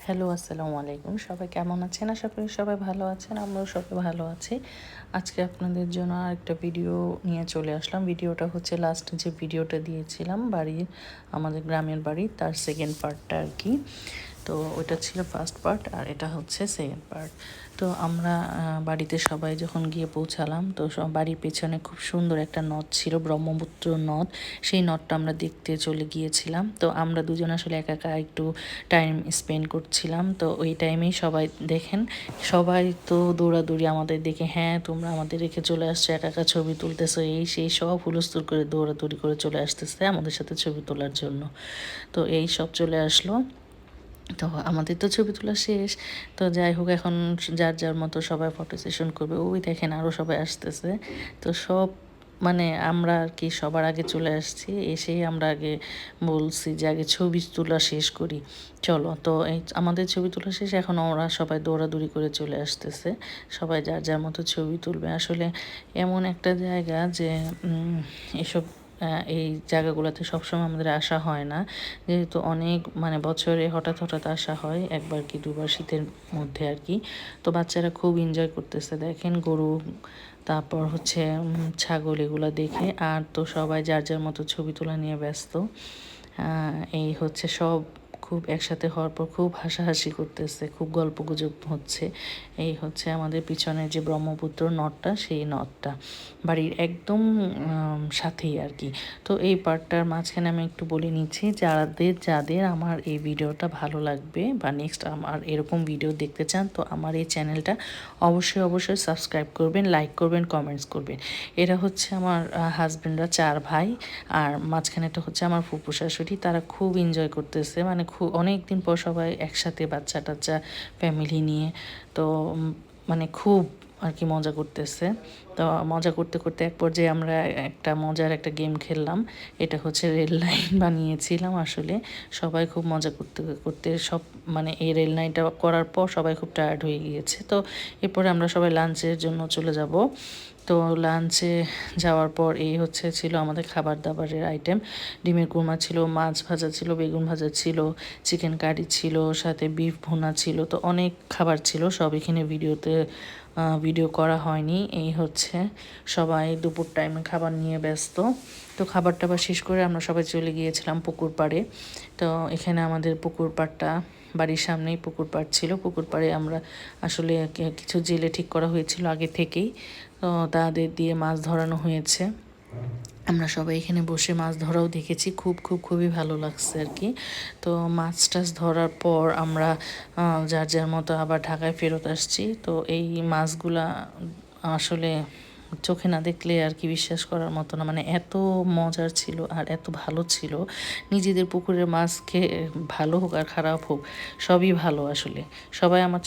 Hello, আসসালামু আলাইকুম। সবাই কেমন আছেন? আশা করি সবাই ভালো আছেন। আমরাও সবাই ভালো আছি। আজকে আপনাদের জন্য আরেকটা ভিডিও নিয়ে চলে আসলাম। ভিডিওটা হচ্ছে লাস্ট যে ভিডিওটা দিয়েছিলাম আমাদের গ্রামের বাড়ি তার সেকেন্ড পার্টটা আর কি। তো ওইটা ছিল ফার্স্ট পার্ট আর এটা হচ্ছে সেকেন্ড পার্ট। তো আমরা বাড়িতে সবাই যখন গিয়ে পৌঁছালাম তো বাড়ির পেছনে খুব সুন্দর একটা নদ ছিল, ব্রহ্মপুত্র নদ। সেই নদটা আমরা দেখতে চলে গিয়েছিলাম। তো আমরা দুজন আসলে একা একা একটু টাইম স্পেন্ড করছিলাম। তো ওই টাইমেই সবাই দেখেন, সবাই তো দৌড়াদৌড়ি আমাদের দেখে, হ্যাঁ তোমরা আমাদের রেখে চলে আসছো, একা একা ছবি তুলতেছো, এই সেই সব হুলস্থুল করে দৌড়াদৌড়ি করে চলে আসতেছে আমাদের সাথে ছবি তোলার জন্য। তো এই সব চলে আসলো। তো আমাদের তো ছবি তোলা শেষ। তো যাই হোক, এখন যার যার মতো সবাই ফটো সেশন করবে। ওই দেখেন আরও সবাই আসতেছে। তো সব মানে আমরা আর কি সবার আগে চলে আসছি, এসেই আমরা আগে বলছি যে আগে ছবি তোলা শেষ করি, চলো। তো এই আমাদের ছবি তোলা শেষ, এখন ওরা সবাই দৌড়াদৌড়ি করে চলে আসতেছে, সবাই যার যার মতো ছবি তুলবে। আসলে এমন একটা জায়গা যে এসব এই জায়গাগুলোতে সবসময় আমাদের আসা হয় না, যেহেতু অনেক মানে বছরে হঠাৎ হঠাৎ আসা হয়, একবার কি দুবার শীতের মধ্যে আর কি। তো বাচ্চারা খুব এনজয় করতেছে, দেখেন গরু, তারপর হচ্ছে ছাগল, এগুলো দেখে। আর তো সবাই যার যার মতো ছবি তোলা নিয়ে ব্যস্ত। এই হচ্ছে সব খুব একসাথে হওয়ার পর খুব হাসাহাসি করতেছে, খুব গল্পগুজব হচ্ছে। এই হচ্ছে আমাদের পিছনে যে ব্রহ্মপুত্র নদটা, সেই নদটা বাড়ির একদম সাথেই আর কি। তো এই পার্টটার মাঝখানে আমি একটু বলে নিচ্ছি, যাদের যাদের আমার এই ভিডিওটা ভালো লাগবে বা নেক্সট আমার এরকম ভিডিও দেখতে চান, তো আমার এই চ্যানেলটা অবশ্যই অবশ্যই সাবস্ক্রাইব করবেন, লাইক করবেন, কমেন্টস করবেন। এরা হচ্ছে আমার হাজব্যান্ডরা 4 ভাই, আর মাঝখানেটা হচ্ছে আমার ফুপু শাশুড়ি। তারা খুব এনজয় করতেছে, মানে খুব অনেক দিন পর সবাই একসাথে বাচ্চা টাচ্চা ফ্যামিলি নিয়ে। তো মানে খুব আর কি মজা করতেছে। তো মজা করতে করতে এক পর্যায়ে আমরা একটা মজার একটা গেম খেললাম। এটা হচ্ছে রেল লাইন বানিয়েছিলাম আসলে। সবাই খুব মজা করতে করতে সব মানে এই রেল লাইনটা করার পর সবাই খুব টায়ার্ড হয়ে গিয়েছে। তো এরপরে আমরা সবাই লাঞ্চের জন্য চলে যাব। তো লাঞ্চে যাওয়ার পর এই হচ্ছে ছিল আমাদের খাবার দাবারের আইটেম। ডিমের কুরমা ছিল, মাছ ভাজা ছিল, বেগুন ভাজা ছিল, চিকেন কারি ছিল, সাথে বিফ ভুনা ছিল। তো অনেক খাবার ছিল, সব এখানে ভিডিও করা হয়নি। এই হচ্ছে সবাই দুপুর টাইমে খাবার নিয়ে ব্যস্ত। তো খাবার টাবার শেষ করে আমরা সবাই চলে গিয়েছিলাম পুকুর পাড়ে। তো এখানে আমাদের পুকুর পাড়টা বাড়ির সামনেই পুকুর পাড় ছিল। পুকুর পাড়ে আমরা আসলে কিছু জেলে ঠিক করা হয়েছিল আগে থেকেই, তো তাদের দিয়ে মাছ ধরানো হয়েছে। আমরা সবাই এখানে বসে মাছ ধরাও দেখেছি, খুবই ভালো লাগছে আর কি। তো মাছ টাছ ধরার পর আমরা যার যার মতো আবার ঢাকায় ফেরত আসছি। তো এই মাছগুলা আসলে চোখে না দেখলে আর কি বিশ্বাস করার মতো না, মানে এত মজার ছিল আর এত ভালো ছিল। নিজেদের পুকুরের মাছ খেয়ে, ভালো হোক আর খারাপ হোক, সবই ভালো আসলে। সবাই আমার